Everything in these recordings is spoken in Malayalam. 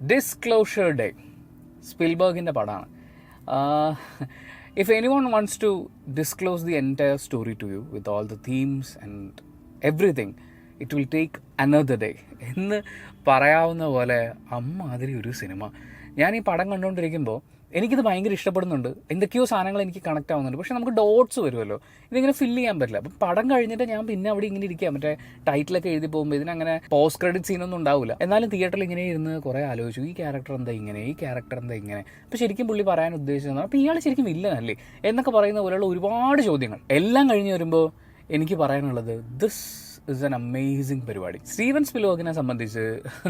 ഡിസ്ക്ലോഷർ ഡേ സ്പിൽബർഗിൻ്റെ പടമാണ്. If anyone wants to disclose the entire story to you with all the themes and everything it will take another day എന്ന് പറയാവുന്ന പോലെ അമ്മാതിരി ഒരു സിനിമ. ഞാൻ ഈ പടം കണ്ടുകൊണ്ടിരിക്കുമ്പോൾ എനിക്കിത് ഭയങ്കര ഇഷ്ടപ്പെടുന്നുണ്ട്. എന്തൊക്കെയോ സാധനങ്ങൾ എനിക്ക് കണക്ട് ആവുന്നുണ്ട്. പക്ഷേ നമുക്ക് ഡോട്ട്സ് വരുമല്ലോ, ഇതിങ്ങനെ ഫില്ല് ചെയ്യാൻ പറ്റില്ല. അപ്പം പടം കഴിഞ്ഞിട്ട് ഞാൻ പിന്നെ അവിടെ ഇങ്ങനെ ഇരിക്കാം, മറ്റേ ടൈറ്റിലൊക്കെ എഴുതി പോകുമ്പോൾ ഇതിനങ്ങനെ പോസ്റ്റ് ക്രെഡിറ്റ് സീനൊന്നും ഉണ്ടാവില്ല. എന്നാലും തിയേറ്ററിൽ ഇങ്ങനെ ഇരുന്ന് കുറേ ആലോചിച്ചു, ഈ ക്യാരക്ടർ എന്താ ഇങ്ങനെ, ഈ ക്യാരക്ടർ എന്താ ഇങ്ങനെ. അപ്പോൾ ശരിക്കും പുള്ളി പറയാൻ ഉദ്ദേശിച്ചതാണ് അപ്പോൾ ഇയാൾ ശരിക്കും വില്ലനല്ലേ എന്നൊക്കെ പറയുന്ന പോലെയുള്ള ഒരുപാട് ചോദ്യങ്ങൾ എല്ലാം കഴിഞ്ഞ് വരുമ്പോൾ എനിക്ക് പറയാനുള്ളത് ദിസ് ഇസ് എൻ അമേസിങ് പരിപാടി. സ്റ്റീവൻ സ്പിൽബർഗിനെ സംബന്ധിച്ച്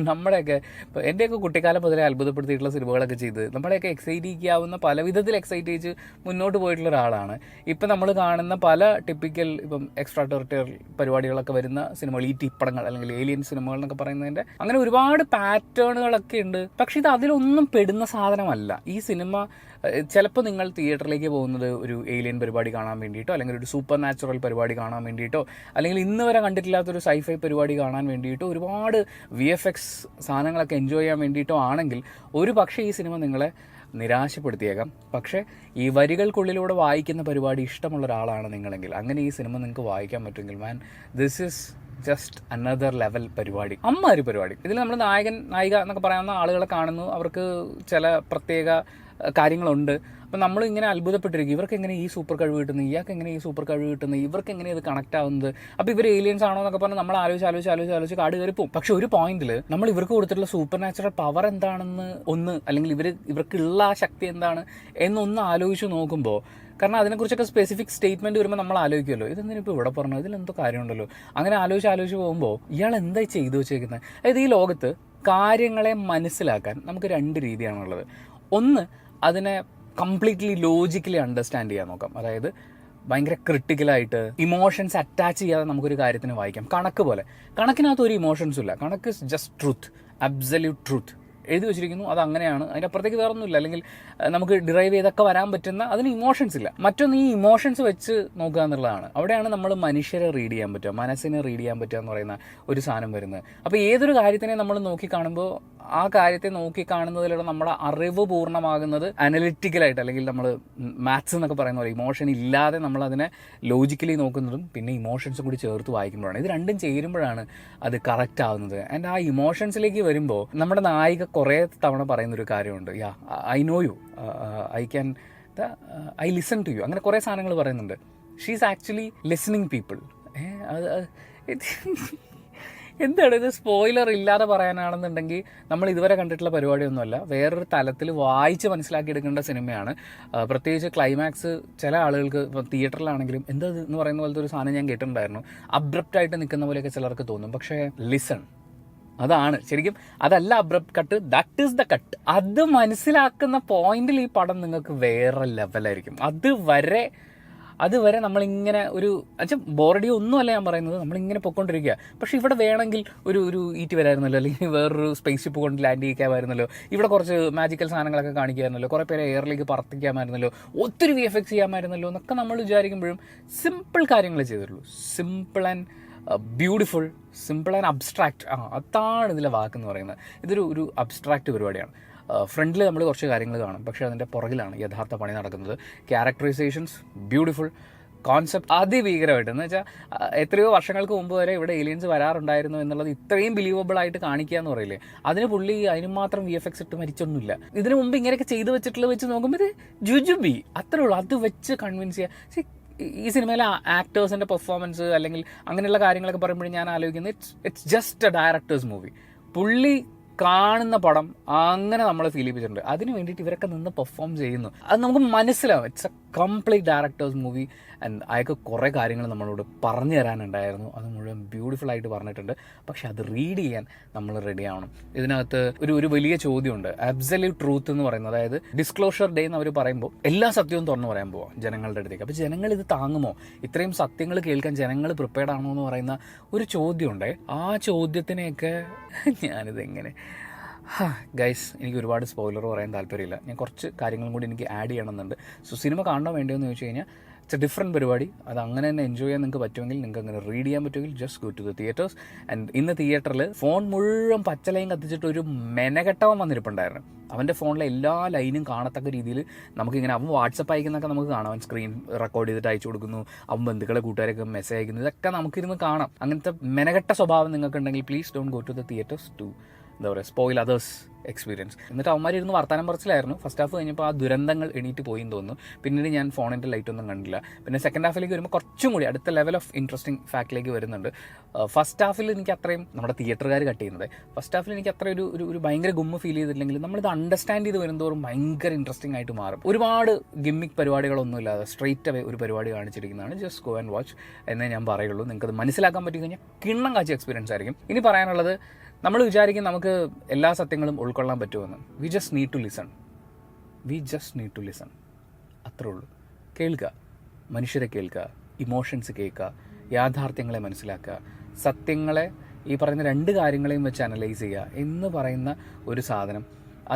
നമ്മുടെയൊക്കെ ഇപ്പോൾ എൻ്റെയൊക്കെ കുട്ടിക്കാലം മുതലേ അത്ഭുതപ്പെടുത്തിയിട്ടുള്ള സിനിമകളൊക്കെ ചെയ്ത് നമ്മളെയൊക്കെ എക്സൈറ്റ് ചെയ്യിക്കാവുന്ന പല വിധത്തിൽ എക്സൈറ്റ് ചെയ്ത് മുന്നോട്ട് പോയിട്ടുള്ള ഒരാളാണ്. ഇപ്പം നമ്മൾ കാണുന്ന പല ടിപ്പിക്കൽ ഇപ്പം എക്സ്ട്രാ ടെറിട്ടറി പരിപാടികളൊക്കെ വരുന്ന സിനിമകൾ, ഈ ടിപ്പടങ്ങൾ അല്ലെങ്കിൽ ഏലിയൻ സിനിമകൾ എന്നൊക്കെ പറയുന്നതിൻ്റെ അങ്ങനെ ഒരുപാട് പാറ്റേണുകളൊക്കെ ഉണ്ട്. പക്ഷേ ഇത് അതിലൊന്നും പെടുന്ന സാധനമല്ല. ഈ സിനിമ ചിലപ്പോൾ നിങ്ങൾ തിയേറ്ററിലേക്ക് പോകുന്നത് ഒരു ഏലിയൻ പരിപാടി കാണാൻ വേണ്ടിയിട്ടോ അല്ലെങ്കിൽ ഒരു സൂപ്പർ നാച്ചുറൽ പരിപാടി കാണാൻ വേണ്ടിയിട്ടോ അല്ലെങ്കിൽ ഇന്ന് വരെ കണ്ടിട്ടില്ലാത്തൊരു സൈഫൈ പരിപാടി കാണാൻ വേണ്ടിയിട്ടോ ഒരുപാട് VFX സാധനങ്ങളൊക്കെ എൻജോയ് ചെയ്യാൻ വേണ്ടിയിട്ടോ ആണെങ്കിൽ ഒരു പക്ഷേ ഈ സിനിമ നിങ്ങളെ നിരാശപ്പെടുത്തിയേക്കാം. പക്ഷേ ഈ വരികൾക്കുള്ളിലൂടെ വായിക്കുന്ന പരിപാടി ഇഷ്ടമുള്ള ഒരാളാണ് നിങ്ങളെങ്കിൽ അങ്ങനെ ഈ സിനിമ നിങ്ങൾക്ക് വായിക്കാൻ പറ്റുമെങ്കിൽ മാൻ this is just another level പരിപാടി, അമ്മാതിരി പരിപാടി. ഇതിൽ നമ്മൾ നായകൻ നായിക എന്നൊക്കെ പറയാവുന്ന ആളുകളെ കാണുന്നു, അവർക്ക് ചില പ്രത്യേക കാര്യങ്ങളുണ്ട്. അപ്പം നമ്മൾ ഇങ്ങനെ അത്ഭുതപ്പെട്ടിരിക്കും, ഇവർക്ക് എങ്ങനെ ഈ സൂപ്പർ കഴിവ് കിട്ടുന്നത്, ഇയാൾക്ക് എങ്ങനെ ഈ സൂപ്പർ കഴിവ് കിട്ടുന്നത്, ഇവർക്ക് എങ്ങനെ ഇത് കണക്ട് ആവുന്നത്, അപ്പോൾ ഇവർ ഏലിയൻസ് ആണോ എന്നൊക്കെ പറഞ്ഞാൽ നമ്മൾ ആലോചിച്ച് കാട് കയറി പോകും. പക്ഷെ ഒരു പോയിന്റിൽ നമ്മൾ ഇവർക്ക് കൊടുത്തിട്ടുള്ള സൂപ്പർ നാച്ചുറൽ പവർ എന്താണെന്ന് അല്ലെങ്കിൽ ഇവർക്കുള്ള ആ ശക്തി എന്താണ് എന്നൊന്ന് ആലോചിച്ച് നോക്കുമ്പോൾ, കാരണം അതിനെക്കുറിച്ചൊക്കെ സ്പെസിഫിക് സ്റ്റേറ്റ്മെന്റ് വരുമ്പോൾ നമ്മൾ ആലോചിക്കുമല്ലോ, ഇതെന്തിനിപ്പോൾ ഇവിടെ പറഞ്ഞു, ഇതിലെന്തോ കാര്യമുണ്ടല്ലോ. അങ്ങനെ ആലോചിച്ച് പോകുമ്പോൾ ഇയാൾ എന്താ ചെയ്തു വെച്ചേക്കുന്നത്. അതായത് ഈ ലോകത്ത് കാര്യങ്ങളെ മനസ്സിലാക്കാൻ നമുക്ക് രണ്ട് രീതിയാണുള്ളത്. ഒന്ന്, അതിനെ കംപ്ലീറ്റ്ലി ലോജിക്കലി അണ്ടർസ്റ്റാൻഡ് ചെയ്യാൻ നോക്കാം. അതായത് ഭയങ്കര ക്രിട്ടിക്കലായിട്ട് ഇമോഷൻസ് അറ്റാച്ച് ചെയ്യാതെ നമുക്കൊരു കാര്യത്തിന് വായിക്കാം. കണക്ക് പോലെ, കണക്കിനകത്ത് ഒരു ഇമോഷൻസും ഇല്ല. കണക്ക് ജസ്റ്റ് ട്രൂത്ത്, അബ്സല്യൂട്ട് ട്രൂത്ത് എഴുതി വെച്ചിരിക്കുന്നു, അത് അങ്ങനെയാണ്, അതിൻ്റെ അപ്പുറത്തേക്ക് വേറെ ഒന്നുമില്ല. അല്ലെങ്കിൽ നമുക്ക് ഡിറൈവ് ചെയ്തൊക്കെ വരാൻ പറ്റുന്ന അതിന് ഇമോഷൻസ് ഇല്ല. മറ്റൊന്ന് ഈ ഇമോഷൻസ് വെച്ച് നോക്കുക എന്നുള്ളതാണ്. അവിടെയാണ് നമ്മൾ മനുഷ്യരെ റീഡ് ചെയ്യാൻ പറ്റുക, മനസ്സിനെ റീഡ് ചെയ്യാൻ പറ്റുക എന്ന് പറയുന്ന ഒരു സാധനം വരുന്നത്. അപ്പോൾ ഏതൊരു കാര്യത്തിനെ നമ്മൾ നോക്കിക്കാണുമ്പോൾ ആ കാര്യത്തെ നോക്കിക്കാണുന്നതിലൂടെ നമ്മുടെ അറിവ് പൂർണ്ണമാകുന്നത് അനലിറ്റിക്കലായിട്ട്, അല്ലെങ്കിൽ നമ്മൾ മാത്സ് എന്നൊക്കെ പറയുന്ന പോലെ ഇമോഷൻ ഇല്ലാതെ നമ്മൾ അതിനെ ലോജിക്കലി നോക്കുന്നതും പിന്നെ ഇമോഷൻസും കൂടി ചേർത്ത് വായിക്കുമ്പോഴാണ്, ഇത് രണ്ടും ചേരുമ്പോഴാണ് അത് കറക്റ്റ് ആവുന്നത്. ആൻഡ് ആ ഇമോഷൻസിലേക്ക് വരുമ്പോൾ നമ്മുടെ നായിക കുറേ തവണ പറയുന്നൊരു കാര്യമുണ്ട്, I know you, I listen to you, അങ്ങനെ കുറേ സാധനങ്ങൾ പറയുന്നുണ്ട്. She is actually listening people. എന്താണ് ഇത്, സ്പോയിലർ ഇല്ലാതെ പറയാനാണെന്നുണ്ടെങ്കിൽ നമ്മൾ ഇതുവരെ കണ്ടിട്ടുള്ള പരിപാടിയൊന്നുമല്ല, വേറൊരു തലത്തിൽ വായിച്ച് മനസ്സിലാക്കിയെടുക്കേണ്ട സിനിമയാണ്. പ്രത്യേകിച്ച് ക്ലൈമാക്സ് ചില ആളുകൾക്ക് ഇപ്പോൾ തിയേറ്ററിലാണെങ്കിലും എന്താ എന്ന് പറയുന്ന പോലത്തെ ഒരു സാധനം ഞാൻ കേട്ടിട്ടുണ്ടായിരുന്നു. അബ്രപ്റ്റായിട്ട് നിൽക്കുന്ന പോലെയൊക്കെ ചിലർക്ക് തോന്നും. പക്ഷേ ലിസൺ, അതാണ് ശരിക്കും, അതല്ല abrupt cut, that is the cut. അത് മനസ്സിലാക്കുന്ന പോയിന്റിൽ ഈ പടം നിങ്ങൾക്ക് വേറെ ലെവലായിരിക്കും. അതുവരെ നമ്മളിങ്ങനെ ബോറടിയോ ഒന്നുമല്ല ഞാൻ പറയുന്നത്, നമ്മളിങ്ങനെ പൊയ്ക്കൊണ്ടിരിക്കുക. പക്ഷെ ഇവിടെ വേണമെങ്കിൽ ഒരു ഈറ്റ് വരായിരുന്നല്ലോ, അല്ലെങ്കിൽ വേറൊരു സ്പേസ് ഷിപ്പ് കൊണ്ട് ലാൻഡ് ചെയ്യിക്കാമായിരുന്നല്ലോ, ഇവിടെ കുറച്ച് മാജിക്കൽ സാധനങ്ങളൊക്കെ കാണിക്കാമായിരുന്നല്ലോ, കുറേ പേരെ എയറിലേക്ക് പറത്തിക്കാമായിരുന്നല്ലോ, ഒത്തിരി VFX ചെയ്യാമായിരുന്നല്ലോ എന്നൊക്കെ നമ്മൾ വിചാരിക്കുമ്പോഴും സിമ്പിൾ കാര്യങ്ങൾ ചെയ്തിട്ടുള്ളൂ. Simple and beautiful, simple and abstract. അതാണ് ഇതിലെ വാക്കെന്ന് പറയുന്നത്. ഇതൊരു അബ്സ്ട്രാക്റ്റ് പരിപാടിയാണ്. ഫ്രണ്ടിൽ നമ്മൾ കുറച്ച് കാര്യങ്ങൾ കാണും, പക്ഷേ അതിൻ്റെ പുറകിലാണ് യഥാർത്ഥ പണി നടക്കുന്നത്. Characterisations beautiful, concept അതിഭീകരമായിട്ട്. എന്ന് വെച്ചാൽ എത്രയോ വർഷങ്ങൾക്ക് മുമ്പ് വരെ ഇവിടെ ഏലിയൻസ് വരാറുണ്ടായിരുന്നു എന്നുള്ളത് ഇത്രയും ബിലീവബിൾ ആയിട്ട് കാണിക്കുക എന്ന് പറയില്ലേ, അതിന് മാത്രം VFX ഇട്ട് മരിച്ചൊന്നുമില്ല. ഇതിനു മുമ്പ് ഇങ്ങനെയൊക്കെ ചെയ്തു വെച്ചിട്ടുള്ളത് വെച്ച് നോക്കുമ്പോൾ ഇത് ജുജുബി അത്രേ ഉള്ളൂ. അത് വെച്ച് കൺവിൻസ് ചെയ്യുക. ഈ സിനിമയിലെ ആക്ടേഴ്സിൻ്റെ പെർഫോമൻസ് അല്ലെങ്കിൽ അങ്ങനെയുള്ള കാര്യങ്ങളൊക്കെ പറയുമ്പോഴും ഞാൻ ആലോചിക്കുന്നത് it's just A directors movie. പുള്ളി കാണുന്ന പടം അങ്ങനെ നമ്മളെ ഫീൽ ചെയ്യിപ്പിച്ചിട്ടുണ്ട്. അതിന് വേണ്ടിയിട്ട് ഇവരൊക്കെ നിന്ന് പെർഫോം ചെയ്യുന്നു, അത് നമുക്ക് മനസ്സിലാവും. It's A complete directors movie. And അയാൾക്ക് കുറേ കാര്യങ്ങൾ നമ്മളോട് പറഞ്ഞു തരാനുണ്ടായിരുന്നു, അത് മുഴുവൻ ബ്യൂട്ടിഫുൾ ആയിട്ട് പറഞ്ഞിട്ടുണ്ട്. പക്ഷെ അത് റീഡ് ചെയ്യാൻ നമ്മൾ റെഡി ആവണം. ഇതിനകത്ത് ഒരു വലിയ ചോദ്യമുണ്ട്, അബ്സല്യൂട്ട് ട്രൂത്ത് എന്ന് പറയുന്നത്. അതായത് ഡിസ്ക്ലോഷർ ഡേ എന്ന് അവർ പറയുമ്പോൾ എല്ലാ സത്യവും തുറന്നു പറയാൻ പോവാം ജനങ്ങളുടെ അടുത്തേക്ക്. അപ്പോൾ ജനങ്ങൾ ഇത് താങ്ങുമോ, ഇത്രയും സത്യങ്ങൾ കേൾക്കാൻ ജനങ്ങൾ പ്രിപ്പയർഡ് ആണോ എന്ന് പറയുന്ന ഒരു ചോദ്യമുണ്ട്. ആ ചോദ്യത്തിനെയൊക്കെ ഞാനിതെങ്ങനെ ഗൈസ്, എനിക്ക് ഒരുപാട് സ്പോയിലർ പറയാൻ താല്പര്യമില്ല. ഞാൻ കുറച്ച് കാര്യങ്ങളും കൂടി എനിക്ക് ആഡ് ചെയ്യണമെന്നുണ്ട്. സോ സിനിമ കാണണോ വേണ്ടോ എന്ന് ചോദിച്ചു കഴിഞ്ഞാൽ ഇറ്റ്സ് എ ഡിഫറെൻറ്റ് പരിപാടി. അത് അങ്ങനെ തന്നെ എൻജോയ് ചെയ്യാൻ നിങ്ങൾക്ക് പറ്റുമെങ്കിൽ, നിങ്ങൾക്ക് അങ്ങനെ റീഡ് ചെയ്യാൻ പറ്റുമെങ്കിൽ just go to the theatres. And ഇന്ന് തിയേറ്ററിൽ ഫോൺ മുഴുവൻ പച്ചലയും കത്തിച്ചിട്ട് ഒരു മെനകെട്ടവൻ വന്നിരിപ്പുണ്ടായിരുന്നു. അവൻ്റെ ഫോണിലെ എല്ലാ ലൈനും കാണത്തക്ക രീതിയിൽ നമുക്കിങ്ങനെ, അവൻ വാട്സപ്പ് അയക്കുന്നതൊക്കെ നമുക്ക് കാണാം. അവൻ സ്ക്രീൻ റെക്കോർഡ് ചെയ്തിട്ട് അയച്ചു കൊടുക്കുന്നു, അവൻ ബന്ധുക്കളെ കൂട്ടുകാരൊക്കെ മെസ്സേജ് അയക്കുന്നു, ഇതൊക്കെ നമുക്കിരുന്ന് കാണാം. അങ്ങനത്തെ മെനകെട്ട സ്വഭാവം നിങ്ങൾക്കുണ്ടെങ്കിൽ please don't go to the theatres to എന്താ പറയുക സ്പോയിൽ അതേഴ്സ് എക്സ്പീരിയൻസ്. എന്നിട്ട് അവന്മാരിരുന്ന് വർത്താനം പറച്ചിലായിരുന്നു. ഫസ്റ്റ് ഹാഫ് കഴിഞ്ഞപ്പോൾ ആ ദുരന്തങ്ങൾ എണീറ്റ് പോയി എന്ന് തോന്നുന്നു. പിന്നീട് ഞാൻ ഫോണിൻ്റെ ലൈറ്റ് ഒന്നും കണ്ടില്ല. പിന്നെ സെക്കൻഡ് ഹാഫിലേക്ക് വരുമ്പോൾ കുറച്ചും കൂടി അടുത്ത ലെവൽ ഓഫ് ഇൻട്രസ്റ്റിംഗ് ഫാക്റ്റിലേക്ക് വരുന്നുണ്ട്. ഫസ്റ്റ് ഹാഫിൽ എനിക്ക് അത്രയും, നമ്മുടെ തിയേറ്ററുകാർ കട്ട് ചെയ്യുന്നത്, ഫസ്റ്റ് ഹാഫിൽ എനിക്ക് അത്ര ഒരു ഭയങ്കര ഗുമ്മ ഫീൽ ചെയ്തിട്ടില്ലെങ്കിൽ നമ്മളിത് അണ്ടർസ്റ്റാൻഡ് ചെയ്ത് വരുന്നതോറും ഭയങ്കര ഇൻട്രസ്റ്റിംഗ് ആയിട്ട് മാറും. ഒരുപാട് ഗിമ്മിക് പരിപാടികളൊന്നും ഇല്ലാതെ സ്ട്രെയിറ്റ് അവേ ഒരു പരിപാടി കാണിച്ചിരിക്കുന്നതാണ്. ജസ്റ്റ് ഗോ ആൻഡ് വാച്ച് എന്നേ ഞാൻ പറയുള്ളൂ. നിങ്ങൾക്കത് മനസ്സിലാക്കാൻ പറ്റി കഴിഞ്ഞാൽ കിണ്ണം കാഴ്ച എക്സ്പീരിയൻസ് ആയിരിക്കും. ഇനി പറയാനുള്ളത്, നമ്മൾ വിചാരിക്കും നമുക്ക് എല്ലാ സത്യങ്ങളും ഉൾക്കൊള്ളാൻ പറ്റുമെന്ന്. We just need to listen. അത്രേ ഉള്ളൂ. കേൾക്കുക, മനുഷ്യരെ കേൾക്കുക, ഇമോഷൻസ് കേൾക്കുക, യാഥാർത്ഥ്യങ്ങളെ മനസ്സിലാക്കുക, സത്യങ്ങളെ ഈ പറയുന്ന രണ്ട് കാര്യങ്ങളെയും വെച്ച് അനലൈസ് ചെയ്യുക എന്ന് പറയുന്ന ഒരു സാധനം,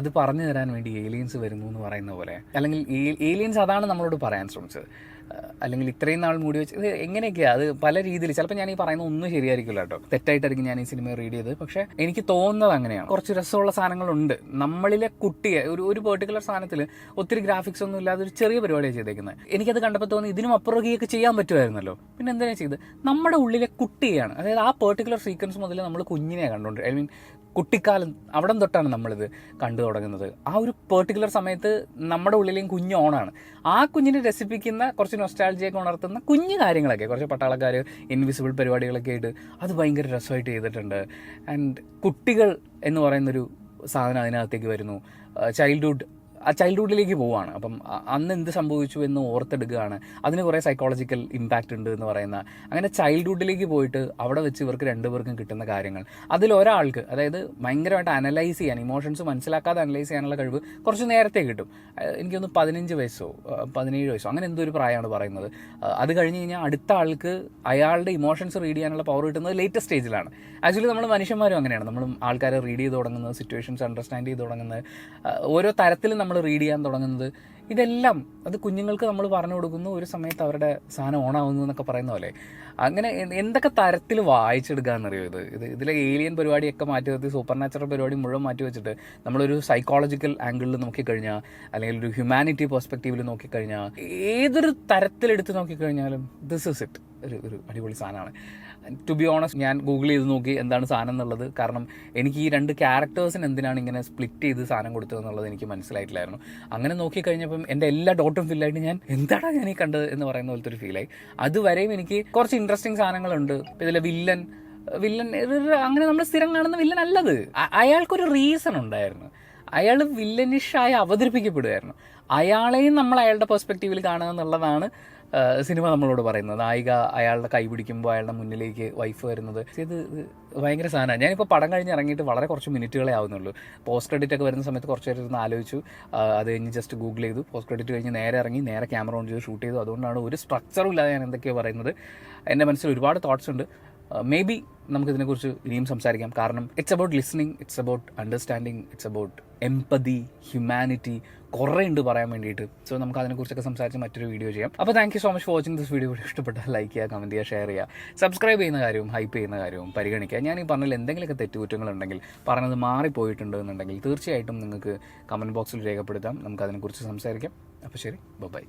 അത് പറഞ്ഞു തരാൻ വേണ്ടി ഏലിയൻസ് വരുന്നു എന്ന് പറയുന്ന പോലെ, അല്ലെങ്കിൽ ഏലിയൻസ് അതാണ് നമ്മളോട് പറയാൻ ശ്രമിച്ചത്. അല്ലെങ്കിൽ ഇത്രയും നാൾ മൂടി വെച്ച് ഇത് എങ്ങനെയൊക്കെയാണ്, അത് പല രീതിയിൽ. ചിലപ്പോൾ ഞാൻ ഈ പറയുന്ന ഒന്നും ശരിയായിരിക്കില്ല കേട്ടോ, തെറ്റായിട്ടായിരിക്കും ഞാൻ ഈ സിനിമ റീഡ് ചെയ്തത്. പക്ഷേ എനിക്ക് തോന്നുന്നത് അങ്ങനെയാണ്. കുറച്ച് രസമുള്ള സാധനങ്ങളുണ്ട്. നമ്മളിലെ കുട്ടിയെ ഒരു പെർട്ടിക്കുലർ സാധനത്തിൽ ഒത്തിരി ഗ്രാഫിക്സ് ഒന്നും ഇല്ലാതെ ഒരു ചെറിയ പരിപാടിയാണ് ചെയ്തേക്കുന്നത്. എനിക്കത് കണ്ടപ്പോൾ തോന്നി ഇതിനും അപ്പുറകെയൊക്കെ ചെയ്യാൻ പറ്റുമായിരുന്നല്ലോ. പിന്നെ എന്തിനാണ് ചെയ്ത്? നമ്മുടെ ഉള്ളിലെ കുട്ടിയാണ്, അതായത് ആ പെർട്ടിക്കുലർ സീക്വൻസ് മുതൽ നമ്മൾ കുഞ്ഞിനെ കണ്ടുകൊണ്ട്, ഐ മീൻ കുട്ടിക്കാലം അവിടം തൊട്ടാണ് നമ്മളിത് കണ്ടു തുടങ്ങുന്നത്. ആ ഒരു പെർട്ടിക്കുലർ സമയത്ത് നമ്മുടെ ഉള്ളിലെയും കുഞ്ഞ് ഓണാണ്. ആ കുഞ്ഞിനെ രസിപ്പിക്കുന്ന കുറച്ച് നൊസ്റ്റാൾജിയൊക്കെ ഉണർത്തുന്ന കുഞ്ഞു കാര്യങ്ങളൊക്കെ, കുറച്ച് പട്ടാളക്കാർ ഇൻവിസിബിൾ പരിപാടികളൊക്കെ ആയിട്ട് അത് ഭയങ്കര രസമായിട്ട് ചെയ്തിട്ടുണ്ട്. ആൻഡ് കുട്ടികൾ എന്ന് പറയുന്നൊരു സാധനം അതിനകത്തേക്ക് വരുന്നു. ചൈൽഡ്ഹുഡിലേക്ക് പോവുകയാണ്. അപ്പം അന്ന് എന്ത് സംഭവിച്ചു എന്ന് ഓർത്തെടുക്കുകയാണ്. അതിന് കുറേ സൈക്കോളജിക്കൽ ഇമ്പാക്റ്റ് ഉണ്ട് എന്ന് പറയുന്ന, അങ്ങനെ ചൈൽഡ്ഹുഡിലേക്ക് പോയിട്ട് അവിടെ വെച്ച് ഇവർക്ക് രണ്ടുപേർക്കും കിട്ടുന്ന കാര്യങ്ങൾ, അതിലൊരാൾക്ക്, അതായത് ഭയങ്കരമായിട്ട് അനലൈസ് ചെയ്യാൻ, ഇമോഷൻസ് മനസ്സിലാക്കാതെ അനലൈസ് ചെയ്യാനുള്ള കഴിവ് കുറച്ച് നേരത്തെ കിട്ടും. എനിക്കൊന്ന് 15 വയസ്സോ 17 വയസ്സോ അങ്ങനെ എന്തോ ഒരു പ്രായമാണ് പറയുന്നത്. അത് കഴിഞ്ഞ് കഴിഞ്ഞാൽ അടുത്ത ആൾക്ക് അയാളുടെ ഇമോഷൻസ് റീഡ് ചെയ്യാനുള്ള പവർ കിട്ടുന്നത് ലേറ്റസ്റ്റ് സ്റ്റേജിലാണ്. ആക്ച്വലി നമ്മൾ മനുഷ്യന്മാരും അങ്ങനെയാണ്. നമ്മളും ആൾക്കാരെ റീഡ് ചെയ്ത് തുടങ്ങുന്നത്, സിറ്റുവേഷൻസ് അണ്ടർസ്റ്റാൻഡ് ചെയ്ത് തുടങ്ങുന്നത്, ഓരോ തരത്തിലും നമ്മൾ റീഡ് ചെയ്യാൻ തുടങ്ങുന്നത്, ഇതെല്ലാം അത് കുഞ്ഞുങ്ങൾക്ക് നമ്മൾ പറഞ്ഞു കൊടുക്കുന്നു. ഒരു സമയത്ത് അവരുടെ സാധനം ഓണാവുന്നു എന്നൊക്കെ പറയുന്ന പോലെ അങ്ങനെ എന്തൊക്കെ തരത്തിൽ വായിച്ചെടുക്കാമെന്നറിയോ. ഇതിലെ ഏലിയൻ പരിപാടിയൊക്കെ മാറ്റി നിർത്തി സൂപ്പർ നാച്ചുറൽ പരിപാടി മുഴുവൻ മാറ്റി വെച്ചിട്ട് നമ്മളൊരു സൈക്കോളജിക്കൽ ആംഗിളിൽ നോക്കിക്കഴിഞ്ഞാൽ, അല്ലെങ്കിൽ ഒരു ഹ്യൂമാനിറ്റി പെർസ്പെക്റ്റീവിൽ നോക്കിക്കഴിഞ്ഞാൽ, ഏതൊരു തരത്തിലെടുത്ത് നോക്കിക്കഴിഞ്ഞാലും ദിസ് ഇസ് ഇറ്റ്. ഒരു അടിപൊളി സാധനമാണ്. ടു ബി ഓണസ്റ്റ്, ഞാൻ ഗൂഗിൾ ചെയ്ത് നോക്കി എന്താണ് സാധനം എന്നുള്ളത്. കാരണം എനിക്ക് ഈ രണ്ട് ക്യാരക്ടേഴ്സിന് എന്തിനാണ് ഇങ്ങനെ സ്പ്ലിറ്റ് ചെയ്ത് സാധനം കൊടുത്തതെന്നുള്ളത് എനിക്ക് മനസ്സിലായിട്ടില്ലായിരുന്നു. അങ്ങനെ നോക്കിക്കഴിഞ്ഞപ്പം എൻ്റെ എല്ലാ ഡോട്ടും ഫില്ലായിട്ട് ഞാൻ എന്താണ് ഞാൻ ഈ കണ്ടത് എന്ന് പറയുന്ന പോലത്തെ ഒരു ഫീലായി. അതുവരെയും എനിക്ക് കുറച്ച് ഇൻട്രസ്റ്റിംഗ് സാധനങ്ങളുണ്ട്. ഇതിലെ വില്ലൻ അങ്ങനെ നമ്മൾ സ്ഥിരം കാണുന്ന വില്ലൻ അല്ലത്. അയാൾക്കൊരു റീസൺ ഉണ്ടായിരുന്നു. അയാൾ വില്ലനിഷായി അവതരിപ്പിക്കപ്പെടുമായിരുന്നു. അയാളെയും നമ്മൾ അയാളുടെ പെർസ്പെക്റ്റീവിൽ കാണുക എന്നുള്ളതാണ് സിനിമ നമ്മളോട് പറയുന്നത്. നായിക അയാളുടെ കൈ പിടിക്കുമ്പോൾ അയാളുടെ മുന്നിലേക്ക് വൈഫ് വരുന്നത്, ഇത് ഭയങ്കര സാധനമാണ്. ഞാനിപ്പോൾ പടം കഴിഞ്ഞ് ഇറങ്ങിയിട്ട് വളരെ കുറച്ച് മിനിറ്റുകളെ ആവുന്നുള്ളൂ. പോസ്റ്റ് ക്രെഡിറ്റ് ഒക്കെ വരുന്ന സമയത്ത് കുറച്ച് നേരം ഇരുന്ന് ആലോചിച്ചു. അത് കഴിഞ്ഞ് ജസ്റ്റ് ഗൂഗിൾ ചെയ്തു. പോസ്റ്റ് ക്രെഡിറ്റ് കഴിഞ്ഞ് നേരെ ഇറങ്ങി, നേരെ ക്യാമറ ഓൺ ചെയ്ത് ഷൂട്ട് ചെയ്തു. അതുകൊണ്ടാണ് ഒരു സ്ട്രക്ചറും ഇല്ലാതെ ഞാൻ എന്തൊക്കെയോ പറയുന്നത്. എൻ്റെ മനസ്സിൽ ഒരുപാട് തോട്ട്സ് ഉണ്ട്. മേ ബി നമുക്കിതിനെക്കുറിച്ച് ഇനിയും സംസാരിക്കാം. കാരണം it's about listening, it's about understanding, it's about empathy, humanity, കുറേ ഉണ്ട് പറയാൻ വേണ്ടിയിട്ട്. സോ നമുക്ക് അതിനെക്കുറിച്ചൊക്കെ സംസാരിച്ച് മറ്റൊരു വീഡിയോ ചെയ്യാം. അപ്പോൾ thank you so much for watching this video. ഇഷ്ടപ്പെട്ടാൽ ലൈക്ക് ചെയ്യുക, കമൻറ്റ് ചെയ്യുക, ഷെയർ ചെയ്യുക, സബ്സ്ക്രൈബ് ചെയ്യുന്ന കാര്യവും ഹൈപ്പ് ചെയ്യുന്ന കാര്യവും പരിഗണിക്കുക. ഞാൻ ഈ പറഞ്ഞതിൽ എന്തെങ്കിലുമൊക്കെ തെറ്റുകുറ്റങ്ങളുണ്ടെങ്കിൽ, പറഞ്ഞത് മാറിപ്പോയിട്ടുണ്ട് എന്നുണ്ടെങ്കിൽ തീർച്ചയായിട്ടും നിങ്ങൾക്ക് കമൻറ്റ് ബോക്സിൽ രേഖപ്പെടുത്താം. നമുക്ക് അതിനെക്കുറിച്ച് സംസാരിക്കാം. അപ്പോൾ ശരി, ബൈ.